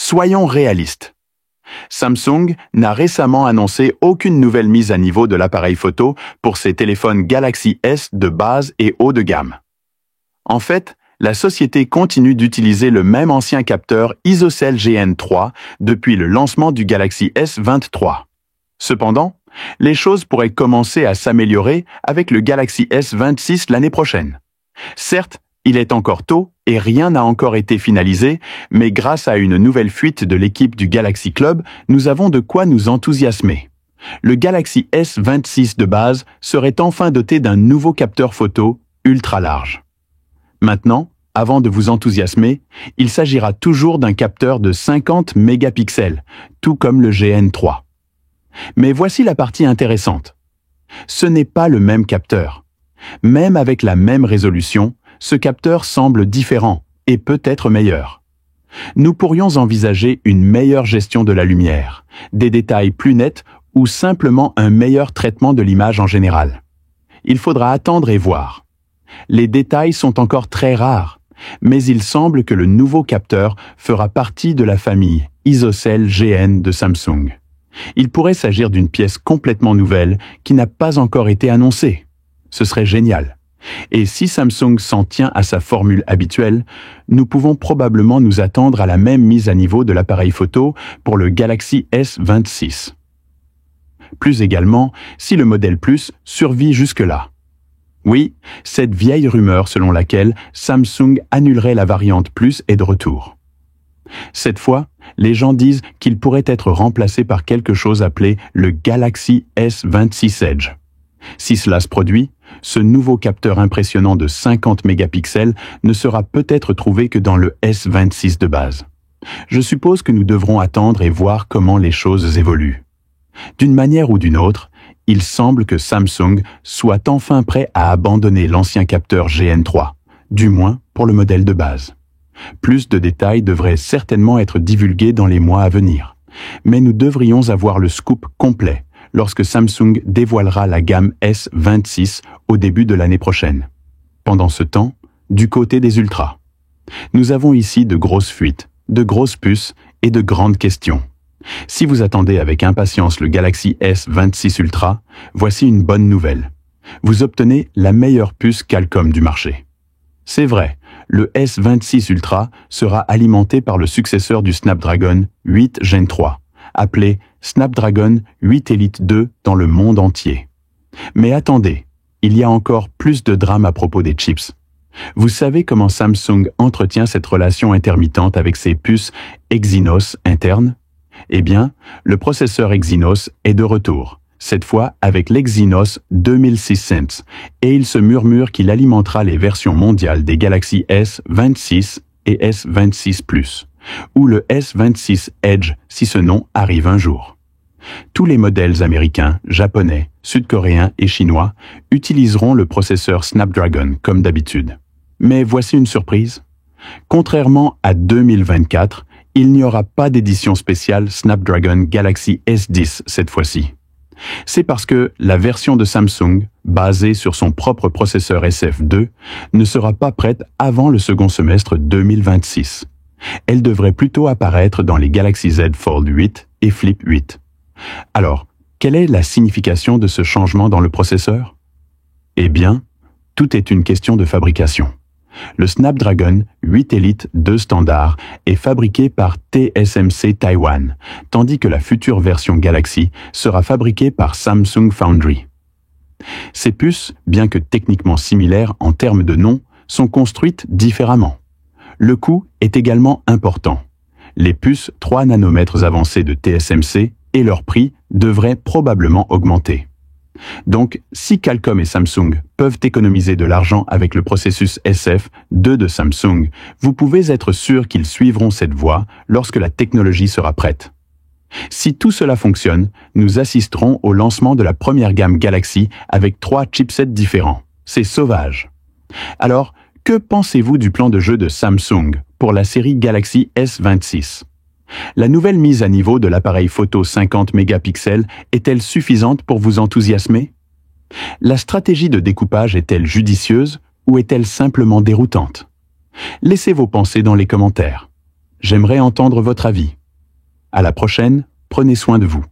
Soyons réalistes. Samsung n'a récemment annoncé aucune nouvelle mise à niveau de l'appareil photo pour ses téléphones Galaxy S de base et haut de gamme. En fait, la société continue d'utiliser le même ancien capteur ISOCELL GN3 depuis le lancement du Galaxy S23. Cependant, les choses pourraient commencer à s'améliorer avec le Galaxy S26 l'année prochaine. Certes, il est encore tôt et rien n'a encore été finalisé, mais grâce à une nouvelle fuite de l'équipe du Galaxy Club, nous avons de quoi nous enthousiasmer. Le Galaxy S26 de base serait enfin doté d'un nouveau capteur photo ultra large. Maintenant, avant de vous enthousiasmer, il s'agira toujours d'un capteur de 50 mégapixels, tout comme le GN3. Mais voici la partie intéressante. Ce n'est pas le même capteur. Même avec la même résolution, ce capteur semble différent et peut-être meilleur. Nous pourrions envisager une meilleure gestion de la lumière, des détails plus nets ou simplement un meilleur traitement de l'image en général. Il faudra attendre et voir. Les détails sont encore très rares, mais il semble que le nouveau capteur fera partie de la famille ISOCELL GN de Samsung. Il pourrait s'agir d'une pièce complètement nouvelle qui n'a pas encore été annoncée. Ce serait génial. Et si Samsung s'en tient à sa formule habituelle, nous pouvons probablement nous attendre à la même mise à niveau de l'appareil photo pour le Galaxy S26. Plus également, si le modèle Plus survit jusque-là. Oui, cette vieille rumeur selon laquelle Samsung annulerait la variante Plus est de retour. Cette fois, les gens disent qu'il pourrait être remplacé par quelque chose appelé le Galaxy S26 Edge. Si cela se produit, ce nouveau capteur impressionnant de 50 mégapixels ne sera peut-être trouvé que dans le S26 de base. Je suppose que nous devrons attendre et voir comment les choses évoluent. D'une manière ou d'une autre, il semble que Samsung soit enfin prêt à abandonner l'ancien capteur GN3, du moins pour le modèle de base. Plus de détails devraient certainement être divulgués dans les mois à venir, mais nous devrions avoir le scoop complet lorsque Samsung dévoilera la gamme S26 au début de l'année prochaine. Pendant ce temps, du côté des ultras, nous avons ici de grosses fuites, de grosses puces et de grandes questions. Si vous attendez avec impatience le Galaxy S26 Ultra, voici une bonne nouvelle. Vous obtenez la meilleure puce Qualcomm du marché. C'est vrai, le S26 Ultra sera alimenté par le successeur du Snapdragon 8 Gen 3, appelé Snapdragon 8 Elite 2 dans le monde entier. Mais attendez, il y a encore plus de drame à propos des chips. Vous savez comment Samsung entretient cette relation intermittente avec ses puces Exynos internes ? Eh bien, le processeur Exynos est de retour, cette fois avec l'Exynos 2600, et il se murmure qu'il alimentera les versions mondiales des Galaxy S26 et S26 Plus, ou le S26 Edge si ce nom arrive un jour. Tous les modèles américains, japonais, sud-coréens et chinois utiliseront le processeur Snapdragon comme d'habitude. Mais voici une surprise. Contrairement à 2024, il n'y aura pas d'édition spéciale Snapdragon Galaxy S10 cette fois-ci. C'est parce que la version de Samsung, basée sur son propre processeur SF2, ne sera pas prête avant le second semestre 2026. Elle devrait plutôt apparaître dans les Galaxy Z Fold 8 et Flip 8. Alors, quelle est la signification de ce changement dans le processeur ? Eh bien, tout est une question de fabrication. Le Snapdragon 8 Elite 2 standard est fabriqué par TSMC Taiwan, tandis que la future version Galaxy sera fabriquée par Samsung Foundry. Ces puces, bien que techniquement similaires en termes de nom, sont construites différemment. Le coût est également important. Les puces 3 nanomètres avancées de TSMC et leur prix devraient probablement augmenter. Donc, si Qualcomm et Samsung peuvent économiser de l'argent avec le processus SF2 de Samsung, vous pouvez être sûr qu'ils suivront cette voie lorsque la technologie sera prête. Si tout cela fonctionne, nous assisterons au lancement de la première gamme Galaxy avec 3 chipsets différents. C'est sauvage. Alors, que pensez-vous du plan de jeu de Samsung pour la série Galaxy S26 ? La nouvelle mise à niveau de l'appareil photo 50 mégapixels est-elle suffisante pour vous enthousiasmer ? La stratégie de découpage est-elle judicieuse ou est-elle simplement déroutante ? Laissez vos pensées dans les commentaires. J'aimerais entendre votre avis. À la prochaine, prenez soin de vous.